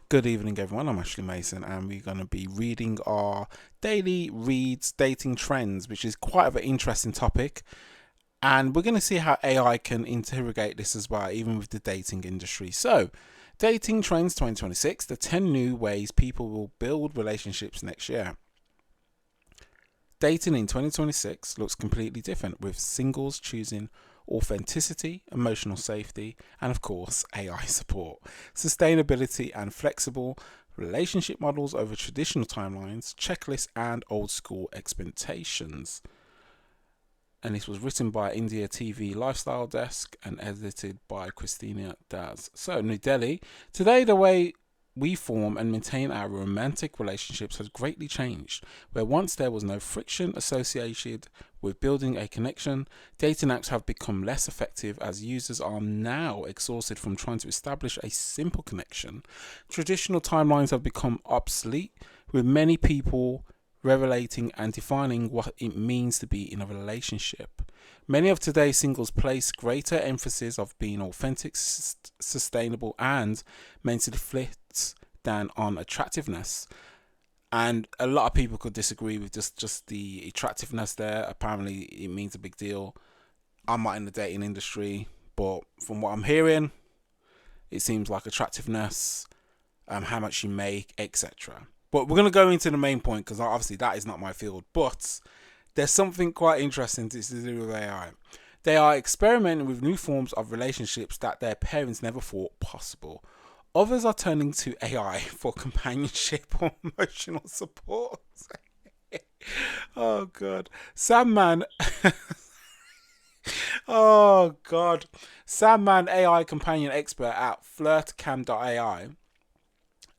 Good evening, everyone. I'm Ashley Mason, and we're going to be reading our daily reads dating trends, which is quite of an interesting topic. And we're going to see how AI can interrogate this as well, even with the dating industry. So, Dating Trends 2026, the 10 new ways people will build relationships next year. Dating in 2026 looks completely different, with singles choosing authenticity, emotional safety, and of course, AI support, sustainability, and flexible relationship models over traditional timelines, checklists, and old school expectations. And this was written by India TV Lifestyle Desk and edited by Christina Daz. So, New Delhi. Today, the way we form and maintain our romantic relationships has greatly changed. Where once there was no friction associated with building a connection, dating apps have become less effective as users are now exhausted from trying to establish a simple connection. Traditional timelines have become obsolete, with many people revelating and defining what it means to be in a relationship. Many of today's singles place greater emphasis of being authentic, sustainable, and mentally fit than on attractiveness. And a lot of people could disagree with just the attractiveness there. Apparently, it means a big deal. I'm not in the dating industry, but from what I'm hearing, it seems like attractiveness, how much you make, etc. But we're going to go into the main point because obviously that is not my field. But there's something quite interesting to do with AI. They are experimenting with new forms of relationships that their parents never thought possible. Others are turning to AI for companionship or emotional support. Oh, God. Sandman. Oh, God. Sandman AI companion expert at flirtcam.ai,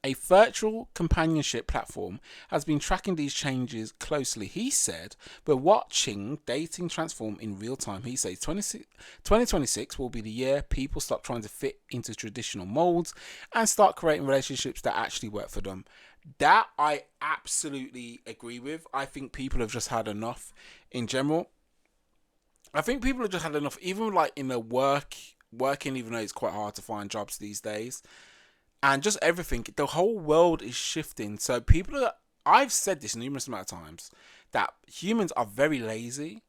a virtual companionship platform, has been tracking these changes closely. He said, "We're watching dating transform in real time." He says 2026 will be the year people stop trying to fit into traditional molds and start creating relationships that actually work for them. That I absolutely agree with. I think people have just had enough in general. I think people have just had enough, even like in the working, even though it's quite hard to find jobs these days. And just everything, the whole world is shifting. So I've said this numerous amount of times, that humans are very lazy.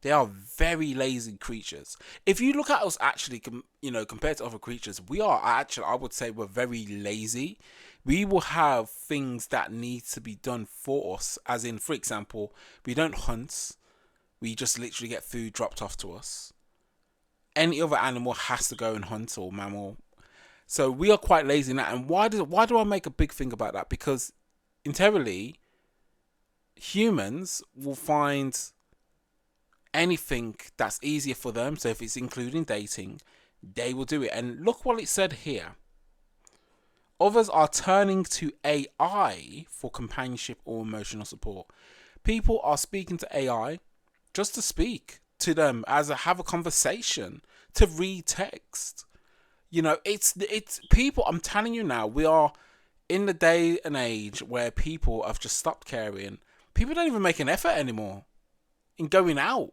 They are very lazy creatures. If you look at us actually, compared to other creatures, we are actually, I would say we're very lazy. We will have things that need to be done for us. As in, for example, we don't hunt. We just literally get food dropped off to us. Any other animal has to go and hunt, or mammal. So we are quite lazy in that. And why do I make a big thing about that? Because entirely, humans will find anything that's easier for them. So if it's including dating, they will do it. And look what it said here. Others are turning to AI for companionship or emotional support. People are speaking to AI just to speak to them, have a conversation, to read text. It's people. I'm telling you now, we are in the day and age where people have just stopped caring. People don't even make an effort anymore in going out.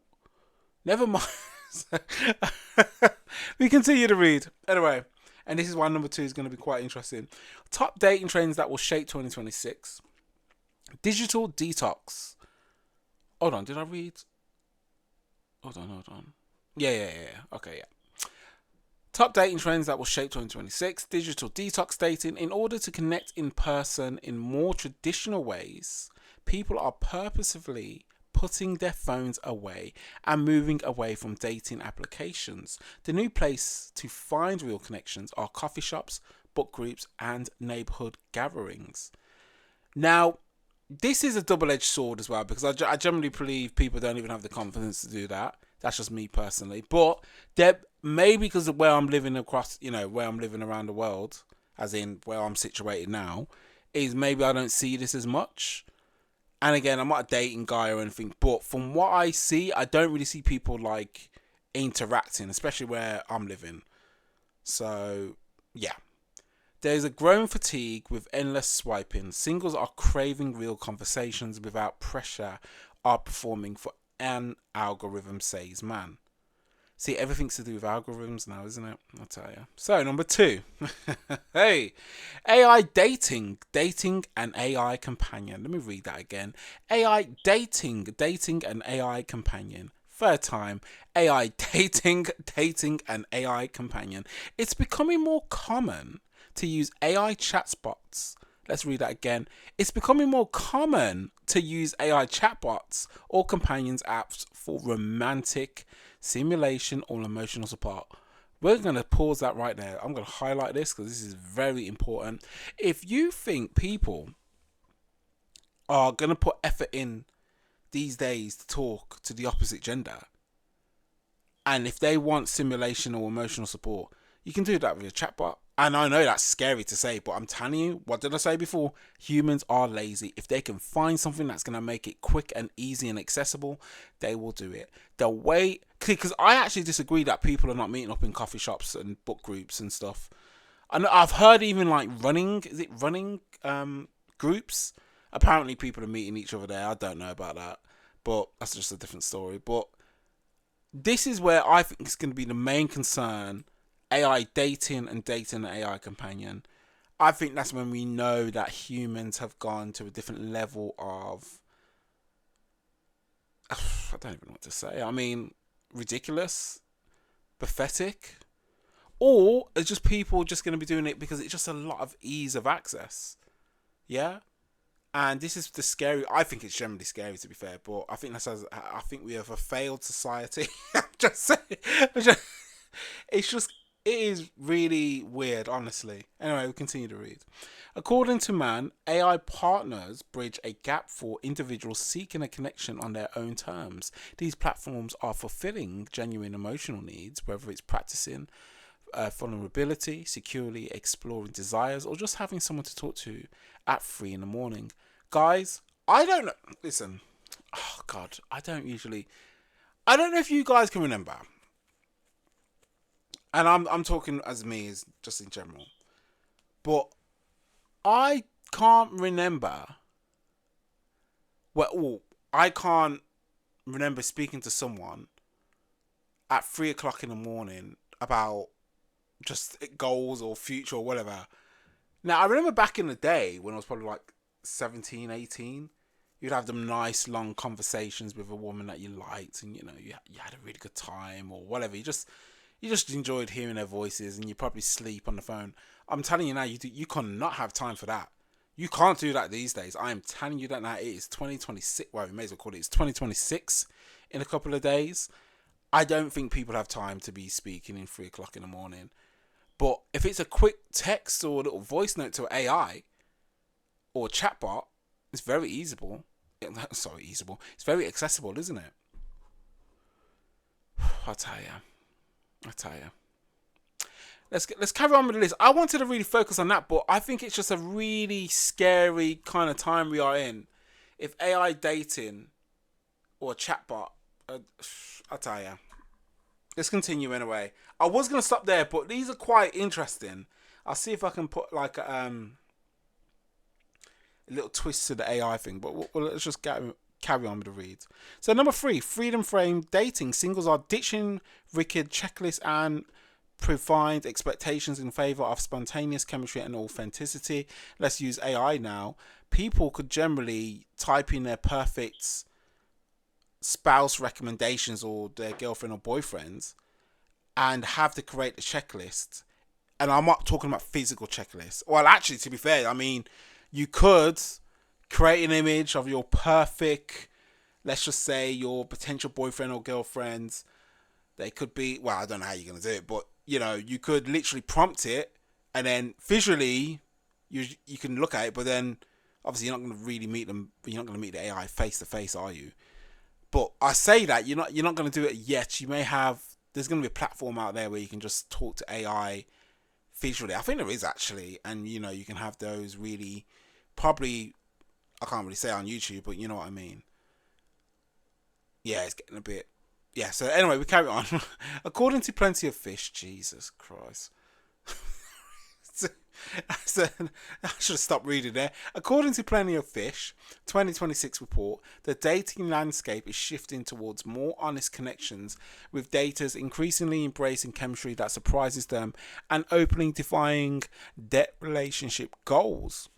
Never mind. We continue to read. Anyway, and this is why number 2 is going to be quite interesting. Top dating trends that will shape 2026. Digital detox. Hold on, did I read? Hold on. Yeah. Okay, yeah. Top dating trends that will shape 2026. Digital detox dating. In order to connect in person in more traditional ways, people are purposefully putting their phones away and moving away from dating applications. The new place to find real connections are coffee shops, book groups, and neighborhood gatherings. Now, this is a double-edged sword as well, because I generally believe people don't even have the confidence to do that. That's just me personally. But maybe because of where I'm living where I'm living around the world, as in where I'm situated now, is maybe I don't see this as much. And again, I'm not a dating guy or anything, but from what I see, I don't really see people like interacting, especially where I'm living. So, yeah. There's a growing fatigue with endless swiping. Singles are craving real conversations without pressure, are performing for an algorithm, says man. See, everything's to do with algorithms now, isn't it? I'll tell you. So, number 2. Hey, AI dating and AI companion. Let me read that again. AI dating and AI companion. Third time, AI dating and AI companion. It's becoming more common to use AI chatbots. Let's read that again. It's becoming more common to use AI chatbots or companions apps for romantic simulation or emotional support. We're going to pause that right there. I'm going to highlight this because this is very important. If you think people are going to put effort in these days to talk to the opposite gender, and if they want simulation or emotional support, you can do that with a chatbot. And I know that's scary to say, but I'm telling you, what did I say before? Humans are lazy. If they can find something that's going to make it quick and easy and accessible, they will do it. They'll wait. Because I actually disagree that people are not meeting up in coffee shops and book groups and stuff. And I've heard even like running groups? Apparently people are meeting each other there. I don't know about that. But that's just a different story. But this is where I think it's going to be the main concern. AI dating and dating an AI companion. I think that's when we know that humans have gone to a different level of, I don't even know what to say. I mean, ridiculous, pathetic, or it's just people just going to be doing it because it's just a lot of ease of access. Yeah. And this is the scary. I think it's generally scary, to be fair, but I think I think we have a failed society. I'm just saying. It's just, it is really weird, honestly. Anyway, we continue to read. According to Mann, AI partners bridge a gap for individuals seeking a connection on their own terms. These platforms are fulfilling genuine emotional needs, whether it's practicing vulnerability, securely exploring desires, or just having someone to talk to at 3 a.m. Guys, I don't know. Listen, oh God, I don't know if you guys can remember. And I'm talking as me, as just in general. But I can't remember. I can't remember speaking to someone at 3 o'clock in the morning about just goals or future or whatever. Now, I remember back in the day when I was probably like 17, 18, you'd have them nice long conversations with a woman that you liked, and you had a really good time or whatever. You just enjoyed hearing their voices, and you probably sleep on the phone. I'm telling you now, you cannot have time for that. You can't do that these days. I am telling you that now. It is 2026. Well, we may as well call it. It's 2026 in a couple of days. I don't think people have time to be speaking in 3 o'clock in the morning. But if it's a quick text or a little voice note to AI or chatbot, it's very easyable. Sorry, easyable. It's very accessible, isn't it? I'll tell you. Let's carry on with the list. I wanted to really focus on that, but I think it's just a really scary kind of time we are in. If AI dating or chatbot, I'll tell you. Let's continue anyway. I was going to stop there, but these are quite interesting. I'll see if I can put like a little twist to the AI thing, but let's just carry on with the reads. So number 3, freedom frame dating. Singles are ditching rigid checklists and provide expectations in favor of spontaneous chemistry and authenticity. Let's use AI now. People could generally type in their perfect spouse recommendations or their girlfriend or boyfriends and have to create a checklist. And I'm not talking about physical checklists. Well, actually, to be fair, I mean, you could create an image of your perfect, let's just say your potential boyfriend or girlfriends. They could be, well, I don't know how you're going to do it, but you could literally prompt it, and then visually you can look at it, but then obviously you're not going to really meet them. You're not going to meet the AI face to face, are you? But I say that you're not going to do it yet. You may have. There's going to be a platform out there where you can just talk to AI visually. I think there is actually, and you can have those really, probably, I can't really say on YouTube, but you know what I mean. Yeah, it's getting a bit. Yeah. So anyway, we carry on. According to Plenty of Fish, Jesus Christ. So, I should have stopped reading there. According to Plenty of Fish 2026 report, the dating landscape is shifting towards more honest connections, with daters increasingly embracing chemistry that surprises them and openly defying their relationship goals.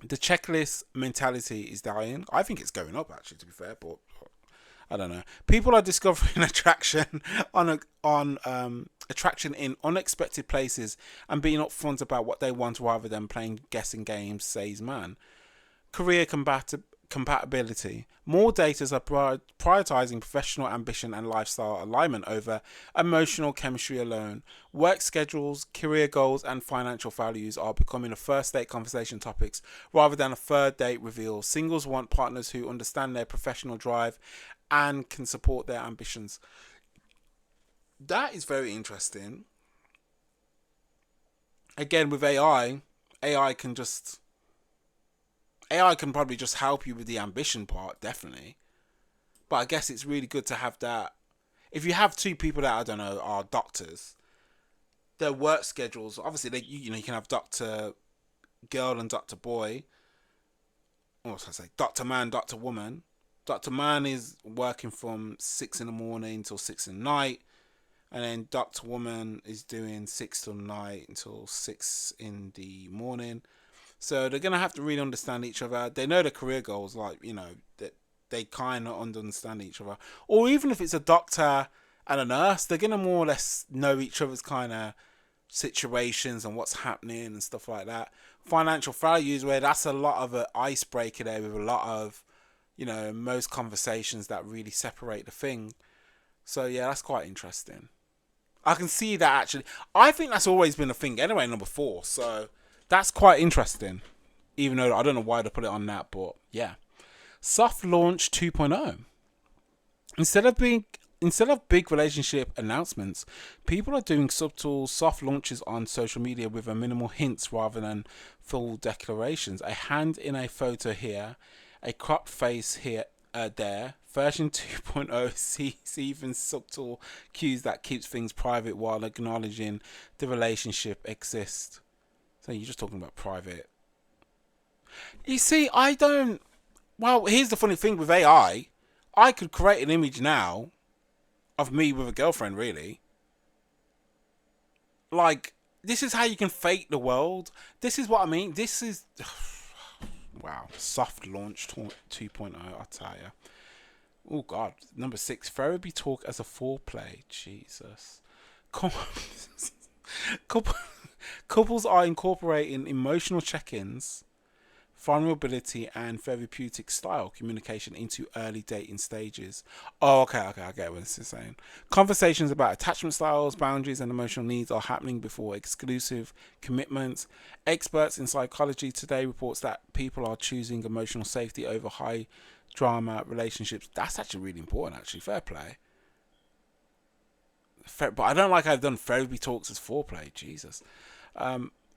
The checklist mentality is dying. I think it's going up, actually, to be fair, but I don't know. People are discovering attraction on attraction in unexpected places and being upfront about what they want rather than playing guessing games, says man. Career compatibility. More daters are prioritizing professional ambition and lifestyle alignment over emotional chemistry alone. Work schedules, career goals, and financial values are becoming a first date conversation topics rather than a third date reveal. Singles want partners who understand their professional drive and can support their ambitions. That is very interesting. Again, with AI can just AI can probably just help you with the ambition part, definitely. But I guess it's really good to have that. If you have two people that I don't know are doctors, their work schedules obviously you can have Doctor Girl and Doctor Boy. What was I say? Doctor Man, Doctor Woman. Doctor Man is working from 6 in the morning till 6 in the night, and then Doctor Woman is doing 6 till night until 6 in the morning. So they're gonna have to really understand each other. They know the career goals, like that they kind of understand each other. Or even if it's a doctor and a nurse, they're gonna more or less know each other's kind of situations and what's happening and stuff like that. Financial values, where that's a lot of an icebreaker there with a lot of most conversations that really separate the thing. So yeah, that's quite interesting. I can see that actually. I think that's always been a thing anyway, number four. So that's quite interesting. Even though I don't know why they put it on that, but yeah. Soft launch 2.0. Instead of big relationship announcements, people are doing subtle soft launches on social media with a minimal hints rather than full declarations. A hand in a photo here, a cropped face here, there. Version 2.0 sees even subtle cues that keeps things private while acknowledging the relationship exists. So you're just talking about private. You see, I don't. Well, here's the funny thing with AI. I could create an image now of me with a girlfriend, really. Like, this is how you can fake the world. This is what I mean. This is. Wow. Soft launch 2.0, I'll tell you. Oh, God. Number 6. Therapy talk as a foreplay. Jesus. Couples are incorporating emotional check-ins, vulnerability, and therapeutic style communication into early dating stages. Oh, okay, I get what this is saying. Conversations about attachment styles, boundaries, and emotional needs are happening before exclusive commitments. Experts in psychology today reports that people are choosing emotional safety over high drama relationships. That's actually really important, actually. Fair play. But I don't like how I've done therapy talks as foreplay. Jesus.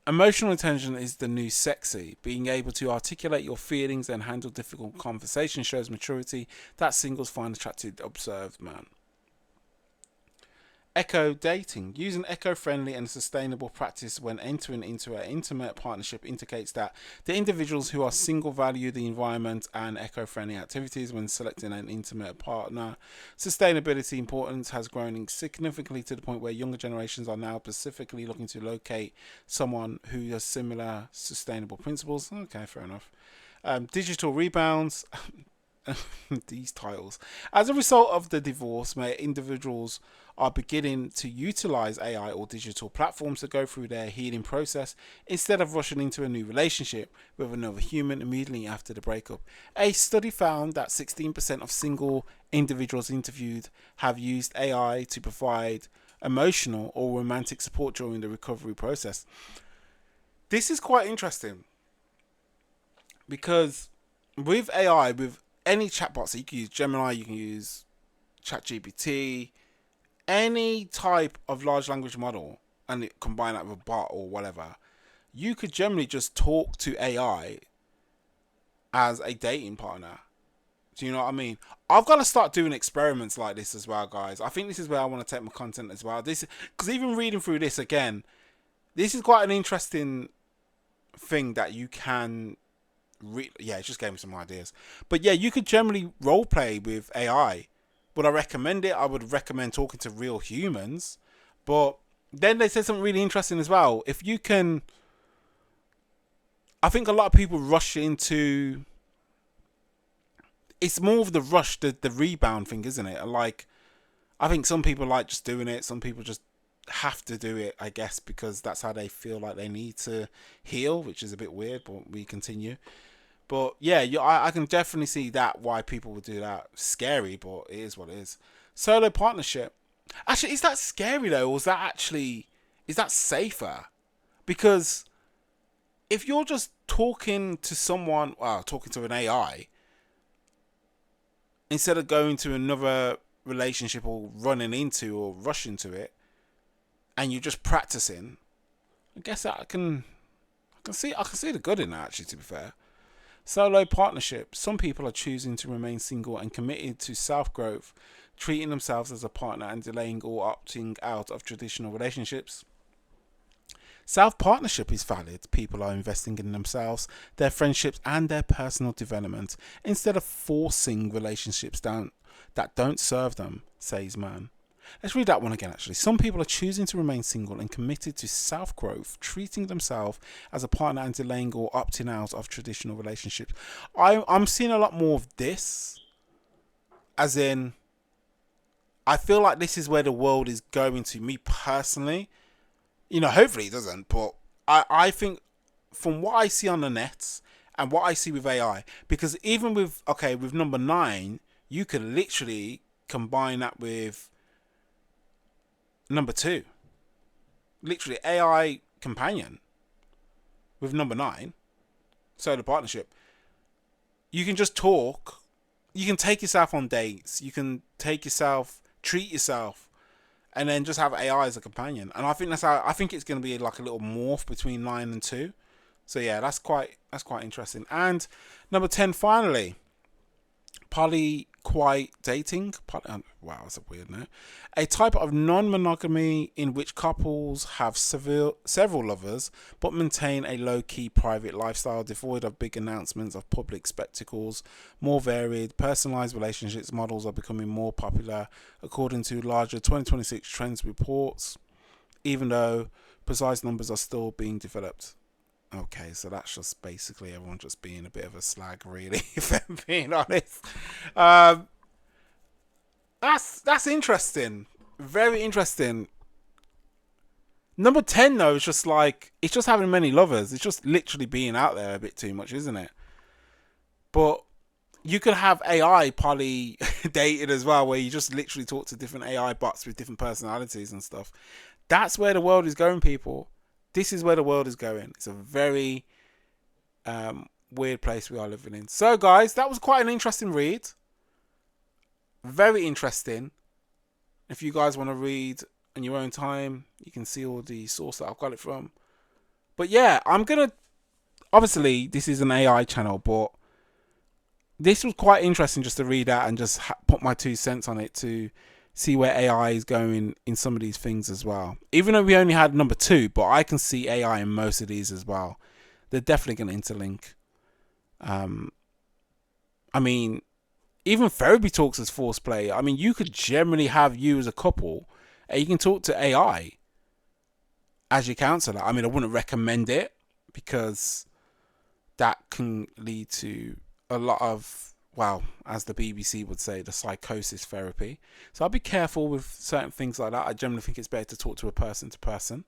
Emotional intelligence is the new sexy. Being able to articulate your feelings and handle difficult conversations shows maturity that singles find attractive, observed man. Eco dating. Using eco-friendly and sustainable practice when entering into an intimate partnership indicates that the individuals who are single value the environment and eco-friendly activities when selecting an intimate partner. Sustainability importance has grown significantly to the point where younger generations are now specifically looking to locate someone who has similar sustainable principles. Okay, fair enough. Digital rebounds. These titles. As a result of the divorce, individuals are beginning to utilize AI or digital platforms to go through their healing process instead of rushing into a new relationship with another human immediately after the breakup. A study found that 16% of single individuals interviewed have used AI to provide emotional or romantic support during the recovery process. This is quite interesting because with AI, with any chatbots, so you can use Gemini, you can use ChatGPT, any type of large language model, and combine that with a bot or whatever, you could generally just talk to AI as a dating partner. Do you know what I mean? I've got to start doing experiments like this as well, guys. I think this is where I want to take my content as well. This, because even reading through this again, this is quite an interesting thing that you can yeah, it just gave me some ideas. But yeah, you could generally role play with AI. Would I recommend it? I would recommend talking to real humans. But then they said something really interesting as well. If you can, I think a lot of people rush into. It's more of the rush, the rebound thing, isn't it? Like, I think some people like just doing it. Some people just have to do it, I guess, because that's how they feel like they need to heal, which is a bit weird. But we continue. But yeah, I can definitely see that why people would do that. Scary, but it is what it is. Solo partnership. Actually, is that scary though, or is that safer? Because if you're just talking to someone, well, talking to an AI, instead of going to another relationship or running into or rushing to it, and you're just practicing, I guess that I can see the good in that, actually, to be fair. Solo partnership. Some people are choosing to remain single and committed to self-growth, treating themselves as a partner and delaying or opting out of traditional relationships. Self-partnership is valid. People are investing in themselves, their friendships and their personal development instead of forcing relationships that don't serve them, says man. Let's read that one again, actually. Some people are choosing to remain single and committed to self-growth, treating themselves as a partner and delaying or opting out of traditional relationships. I'm seeing a lot more of this, as in, I feel like this is where the world is going to, me personally. Hopefully it doesn't, but I think from what I see on the net and what I see with AI, because even with number 9, you could literally combine that with number 2, literally AI companion with number 9, so the partnership. You can just talk. You can take yourself on dates. You can treat yourself, and then just have AI as a companion. And I think I think it's going to be like a little morph between 9 and 2. So yeah, that's quite interesting. And number 10, finally, polyquite dating. Wow, that's a weird name. A type of non-monogamy in which couples have several lovers but maintain a low-key private lifestyle devoid of big announcements of public spectacles. More varied, personalized relationships models are becoming more popular according to larger 2026 trends reports, even though precise numbers are still being developed. Okay, so that's just basically everyone just being a bit of a slag, really, if I'm being honest. Um, that's interesting. Very interesting. Number 10 though is just like, it's just having many lovers. It's just literally being out there a bit too much, isn't it? But you could have AI poly dated as well, where you just literally talk to different AI bots with different personalities and stuff. That's where the world is going, people. This is where the world is going. It's a very weird place we are living in. So, guys, that was quite an interesting read. Very interesting. If you guys want to read in your own time, you can see all the source that I've got it from. But yeah, I'm going to... Obviously, this is an AI channel, but this was quite interesting just to read out and just put my 2 cents on it to see where AI is going in some of these things as well. Even though we only had number 2, but I can see AI in most of these as well. They're definitely going to interlink. I mean, even therapy talks as force play. I mean, you could generally have you as a couple and you can talk to AI as your counselor. I mean, I wouldn't recommend it because that can lead to a lot of, well, as the BBC would say, the psychosis therapy. So I'll be careful with certain things like that. I generally think it's better to talk to a person to person.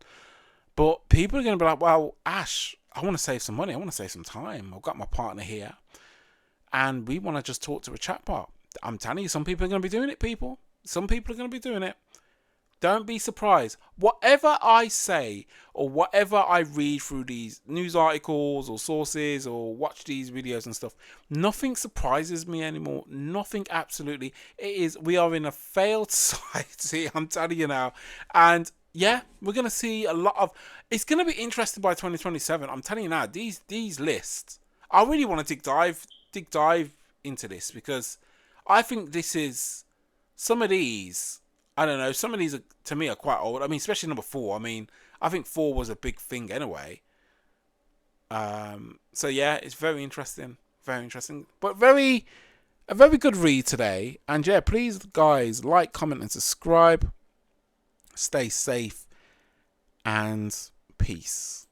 But people are going to be like, well, Ash, I want to save some money. I want to save some time. I've got my partner here. And we want to just talk to a chatbot. I'm telling you, some people are going to be doing it, people. Some people are going to be doing it. Don't be surprised. Whatever I say or whatever I read through these news articles or sources or watch these videos and stuff, nothing surprises me anymore. Nothing, absolutely. We are in a failed society, I'm telling you now. And yeah, we're going to see a lot of... It's going to be interesting by 2027. I'm telling you now, these lists, I really want to dig dive into this because I think this is... Some of these... I don't know. Some of these, to me, are quite old. I mean, especially number 4. I mean, I think 4 was a big thing anyway. So yeah, it's very interesting, but a very good read today. And yeah, please guys, like, comment, and subscribe. Stay safe and peace.